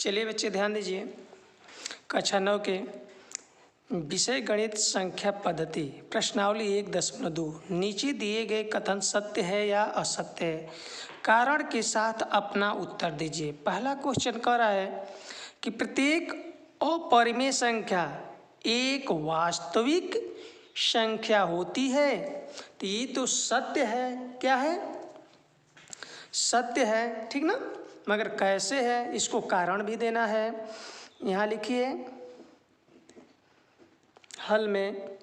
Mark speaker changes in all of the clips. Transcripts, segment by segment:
Speaker 1: चलिए बच्चे ध्यान दीजिए, कक्षा 9 के विषय गणित संख्या पद्धति प्रश्नावली 1.2 नीचे दिए गए कथन सत्य है या असत्य है, कारण के साथ अपना उत्तर दीजिए। पहला क्वेश्चन कह रहा है कि प्रत्येक अपरिमेय संख्या एक वास्तविक संख्या होती है। तो ये तो सत्य है, क्या है? सत्य है, ठीक ना। मगर कैसे है, इसको कारण भी देना है। यहाँ लिखिए हल में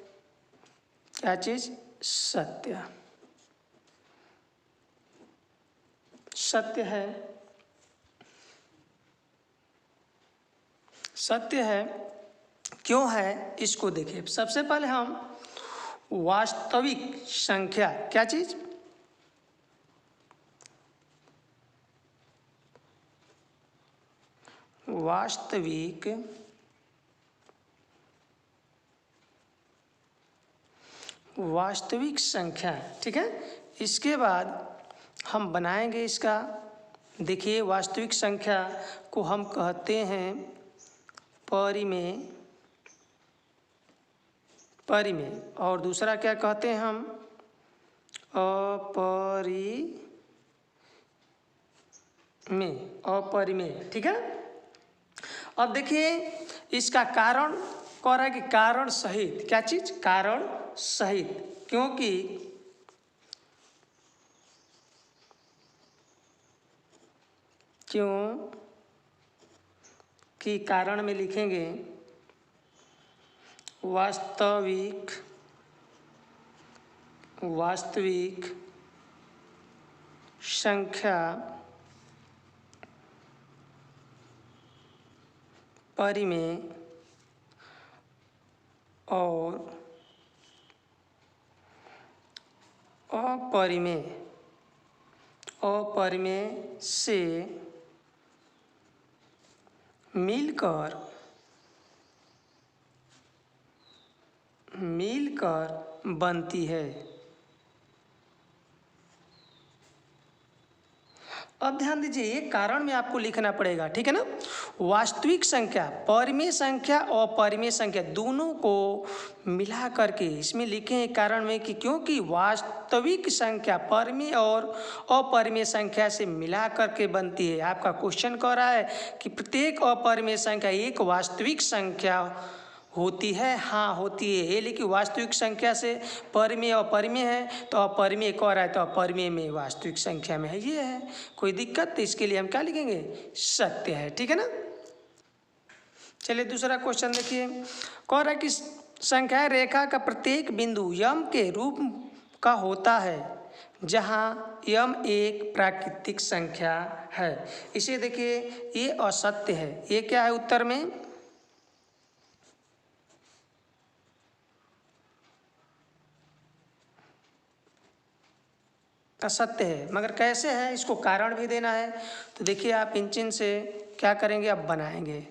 Speaker 1: क्या चीज? सत्य। सत्य है, सत्य है क्यों है इसको देखिए। सबसे पहले हम वास्तविक संख्या, क्या चीज? वास्तविक संख्या, ठीक है। इसके बाद हम बनाएंगे इसका, देखिए वास्तविक संख्या को हम कहते हैं परिमेय, और दूसरा क्या कहते हैं हम? अपरिमेय, ठीक है। अब देखिए इसका कारण कह रहा है कि कारण सहित, क्या चीज? कारण सहित, क्योंकि कारण में लिखेंगे वास्तविक संख्या परिमेय और अपरिमेय से मिलकर बनती है। अब ध्यान दीजिए, ये कारण में आपको लिखना पड़ेगा, ठीक है ना। वास्तविक संख्या, परिमेय संख्या और अपरिमेय संख्या दोनों को मिला करके इसमें लिखें कारण में कि क्योंकि वास्तविक संख्या परिमेय और अपरिमेय संख्या से मिला करके बनती है। आपका क्वेश्चन कह रहा है कि प्रत्येक अपरिमेय संख्या एक वास्तविक संख्या होती है। हाँ होती है, ये लेकिन वास्तविक संख्या से परिमेय और अपरिमेय है, तो अपरिमेय कह रहा है तो अपरिमेय में वास्तविक संख्या में है, ये है। कोई दिक्कत? तो इसके लिए हम क्या लिखेंगे? सत्य है, ठीक है ना। चलिए दूसरा क्वेश्चन देखिए, कह रहा है कि संख्या रेखा का प्रत्येक बिंदु यम के रूप का होता है जहाँ यम एक प्राकृतिक संख्या है। इसे देखिए, ये असत्य है। ये क्या है उत्तर में? असत्य है। मगर कैसे है, इसको कारण भी देना है। तो देखिए आप इंचिन से क्या करेंगे, आप बनाएंगे,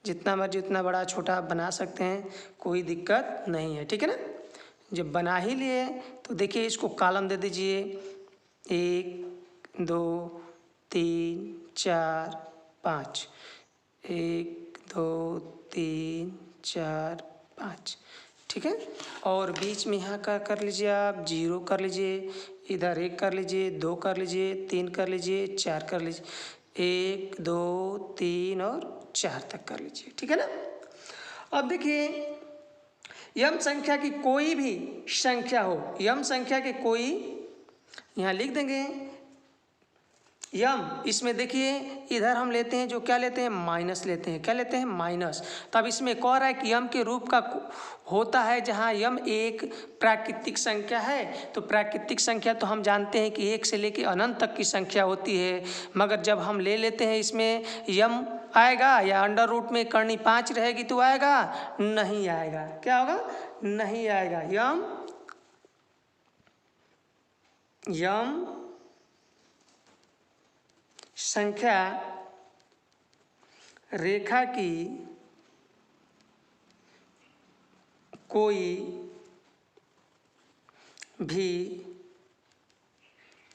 Speaker 1: जितना मर्जी उतना बड़ा छोटा आप बना सकते हैं, कोई दिक्कत नहीं है, ठीक है ना। जब बना ही लिए तो देखिए इसको कॉलम दे दीजिए, 1 2 3 4 5, 1 2 3 4 5, ठीक है। और बीच में यहाँ का कर लीजिए, आप 0 कर लीजिए, इधर 1 कर लीजिए, 2 कर लीजिए, 3 कर लीजिए, 4 कर लीजिए, 1 2 3 और 4 तक कर लीजिए, ठीक है ना। अब देखिए यम संख्या की कोई भी संख्या हो, यम संख्या के कोई, यहाँ लिख देंगे यम, इसमें देखिए इधर हम लेते हैं, जो क्या लेते हैं? माइनस लेते हैं। क्या लेते हैं? माइनस। तब इसमें कह रहा है कि यम के रूप का होता है जहाँ यम एक प्राकृतिक संख्या है। तो प्राकृतिक संख्या तो हम जानते हैं कि 1 से लेकर अनंत तक की संख्या होती है। मगर जब हम ले लेते हैं इसमें यम आएगा या अंडर रूट में करनी 5 रहेगी तो आएगा? नहीं आएगा। क्या होगा? नहीं आएगा। यम संख्या रेखा की कोई भी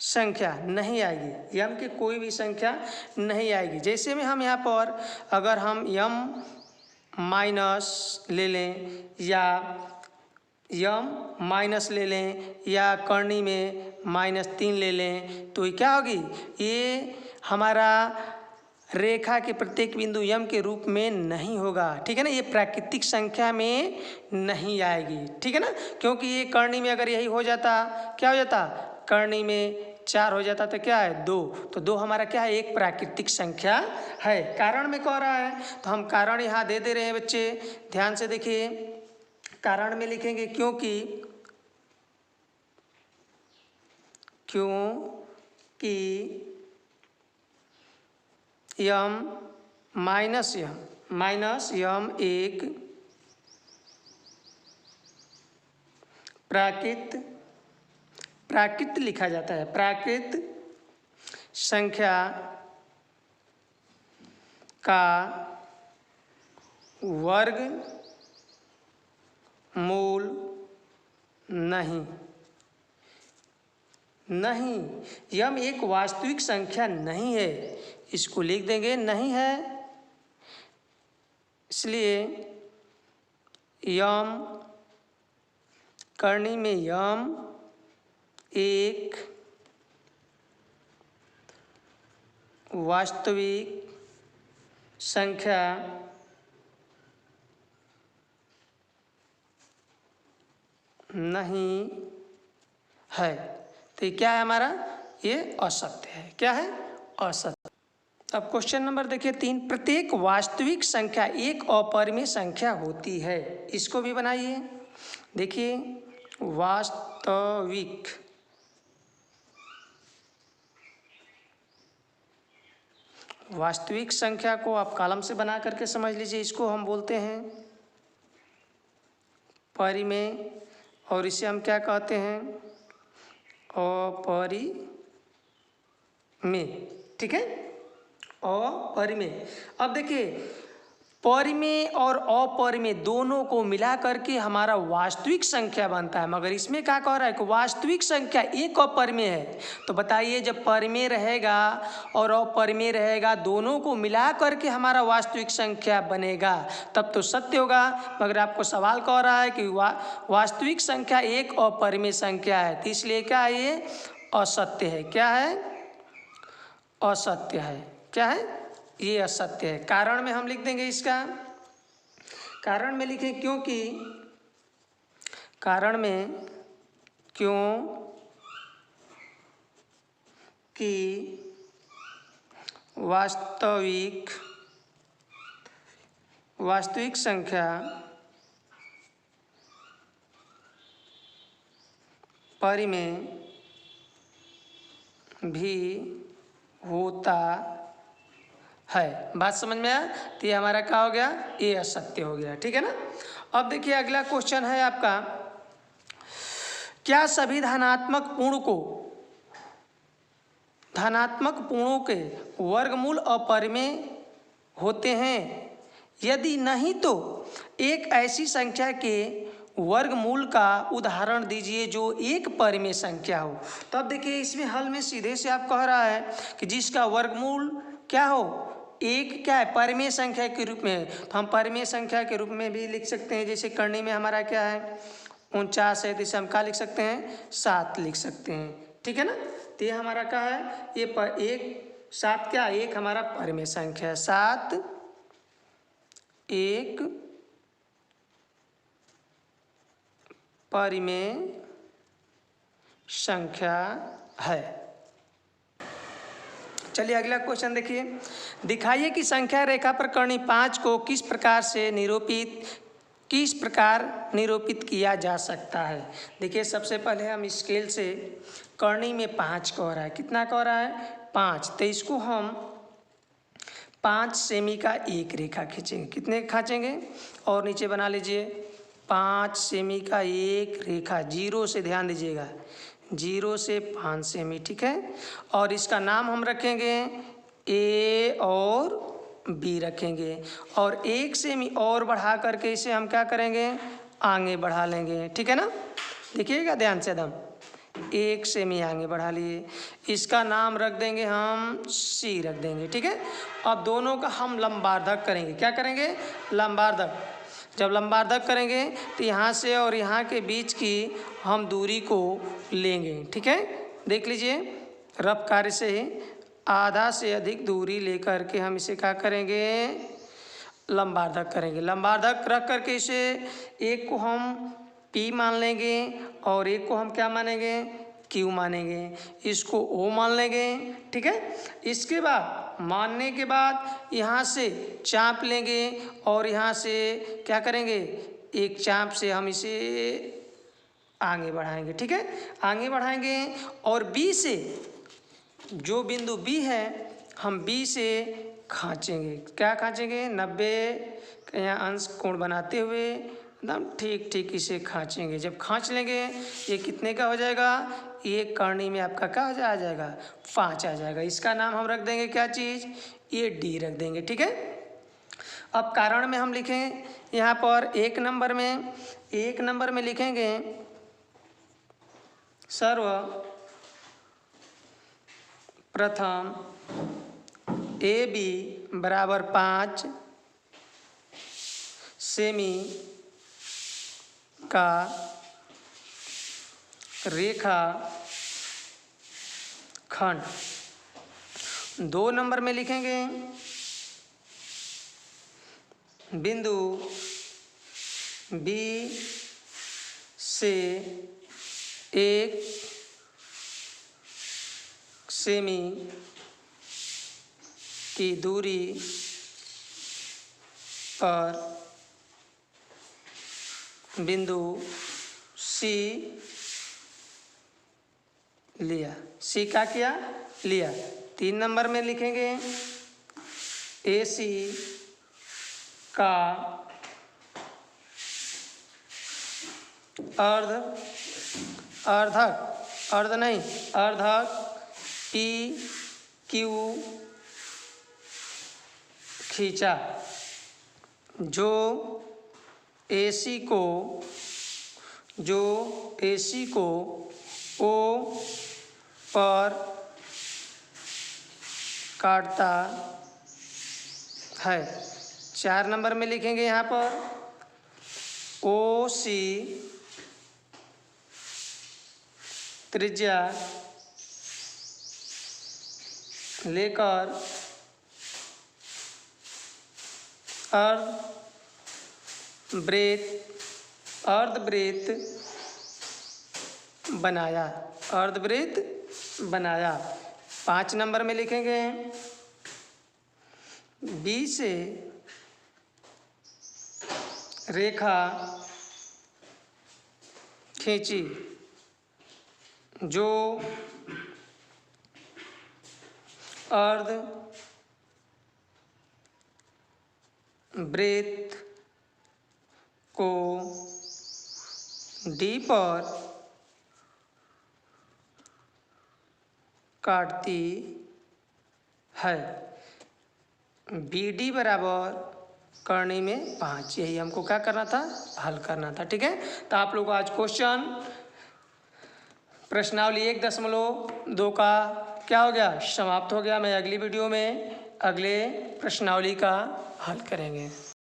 Speaker 1: संख्या नहीं आएगी, यम की कोई भी संख्या नहीं आएगी। जैसे में हम यहाँ पर अगर हम यम माइनस ले लें या यम माइनस ले लें या करनी में -3 ले लें तो ये क्या होगी, ये हमारा रेखा के प्रत्येक बिंदु यम के रूप में नहीं होगा, ठीक है ना, ये प्राकृतिक संख्या में नहीं आएगी, ठीक है ना, क्योंकि ये करनी में अगर यही हो जाता क्या हो जाता, करनी में 4 हो जाता तो क्या है 2, तो 2 हमारा क्या है, एक प्राकृतिक संख्या है। कारण में कह रहा है तो हम कारण यहाँ दे रहे हैं बच्चे, ध्यान से देखिए, कारण में लिखेंगे क्योंकि यम माइनस यम एक प्राकृत लिखा जाता है, प्राकृत संख्या का वर्ग मूल नहीं, यम एक वास्तविक संख्या नहीं है, इसको लिख देंगे नहीं है, इसलिए यम करनी में यम एक वास्तविक संख्या नहीं है। तो ये क्या है हमारा, ये असत्य है, क्या है, असत्य। अब क्वेश्चन नंबर देखिए 3, प्रत्येक वास्तविक संख्या एक अपरिमेय संख्या होती है, इसको भी बनाइए। देखिए वास्तविक संख्या को आप कॉलम से बना करके समझ लीजिए, इसको हम बोलते हैं परिमेय, और इसे हम क्या कहते हैं, अपरिमेय, ठीक है, अपरिमेय। अब देखिए परिमेय और अपरिमेय दोनों को मिला करके हमारा वास्तविक संख्या बनता है, मगर इसमें क्या कह रहा है कि वास्तविक संख्या एक अपरिमेय है। तो बताइए जब परिमेय रहेगा और अपरिमेय रहेगा, दोनों को मिला करके हमारा वास्तविक संख्या बनेगा, तब तो सत्य होगा। मगर आपको सवाल कह रहा है कि वास्तविक संख्या एक अपरिमेय संख्या है, तो इसलिए क्या है, ये असत्य है। क्या है, असत्य है, क्या है, ये असत्य है। कारण में हम लिख देंगे, इसका कारण में लिखें क्योंकि वास्तविक संख्या परिमेय भी होता है। बात समझ में आया, तो ये हमारा क्या हो गया, ये असत्य हो गया, ठीक है ना। अब देखिए अगला क्वेश्चन है आपका, क्या सभी धनात्मक पूर्णों के वर्गमूल अपरिमेय होते हैं? यदि नहीं तो एक ऐसी संख्या के वर्गमूल का उदाहरण दीजिए जो एक परिमेय संख्या हो। तो अब देखिए इसमें हल में सीधे से आप कह रहा है कि जिसका वर्गमूल क्या हो, एक क्या है, परिमेय संख्या के रूप में। तो हम परिमेय संख्या के रूप में भी लिख सकते हैं, जैसे करनी में हमारा क्या है 49 है, तो इसे हम क्या लिख सकते हैं, 7 लिख सकते हैं, ठीक है ना। तो ये हमारा क्या है, ये 7 क्या, एक हमारा परिमेय संख्या है, 7 एक परिमेय संख्या है। चलिए अगला क्वेश्चन देखिए, दिखाइए कि संख्या रेखा पर कर्णी 5 को किस प्रकार निरूपित किया जा सकता है। देखिए सबसे पहले हम स्केल से कर्णी में 5 कह रहा है, कितना कह रहा है 5, तो इसको हम 5 सेमी का एक रेखा खींचेंगे, कितने खींचेंगे, और नीचे बना लीजिए 5 सेमी का एक रेखा, 0 से ध्यान दीजिएगा, 0 से 5 सेमी, ठीक है। और इसका नाम हम रखेंगे ए और बी रखेंगे, और 1 सेमी और बढ़ा करके इसे हम क्या करेंगे, आगे बढ़ा लेंगे, ठीक है ना। देखिएगा ध्यान से एकदम, 1 सेमी आगे बढ़ा लिए, इसका नाम रख देंगे हम सी रख देंगे, ठीक है। अब दोनों का हम लंबार्धक करेंगे, क्या करेंगे, लंबार्धक। जब लंबार्धक करेंगे तो यहाँ से और यहाँ के बीच की हम दूरी को लेंगे, ठीक है। देख लीजिए, रफ कार्य से आधा से अधिक दूरी लेकर के हम इसे क्या करेंगे, लंबार्धक करेंगे। लंबार्धक रख करके इसे एक को हम P मान लेंगे और एक को हम क्या मानेंगे, Q मानेंगे, इसको O मान लेंगे, ठीक है। इसके बाद मानने के बाद यहाँ से चाप लेंगे और यहाँ से क्या करेंगे, एक चाप से हम इसे आगे बढ़ाएंगे, ठीक है। आगे बढ़ाएंगे और B से, जो बिंदु B है, हम B से खींचेंगे, क्या खींचेंगे, 90 का यहाँ अंश कोण बनाते हुए एकदम ठीक ठीक इसे खींचेंगे। जब खींच लेंगे ये कितने का हो जाएगा, ये करनी में आपका क्या हो आ जाएगा, 5 आ जाएगा। इसका नाम हम रख देंगे क्या चीज़, ये डी रख देंगे, ठीक है। अब कारण में हम लिखें यहाँ पर 1 नंबर में लिखेंगे सर्वप्रथम AB बराबर 5 सेमी का रेखा खंड। 2 नंबर में लिखेंगे बिंदु B से 1 सेमी की दूरी पर बिंदु C लिया, C का किया, लिया। 3 नंबर में लिखेंगे AC का अर्धक PQ खींचा, जो AC को O पर काटता है। 4 नंबर में लिखेंगे यहाँ पर OC त्रिज्या लेकर अर्धवृत्त बनाया। 5 नंबर में लिखेंगे B से रेखा खींची, जो अर्धवृत्त को D पर काटती है। BD बराबर करनी में 5, यही हमको क्या करना था, हल करना था, ठीक है। तो आप लोग आज क्वेश्चन प्रश्नावली 1.2 का क्या हो गया, समाप्त हो गया। मैं अगली वीडियो में अगले प्रश्नावली का हल करेंगे।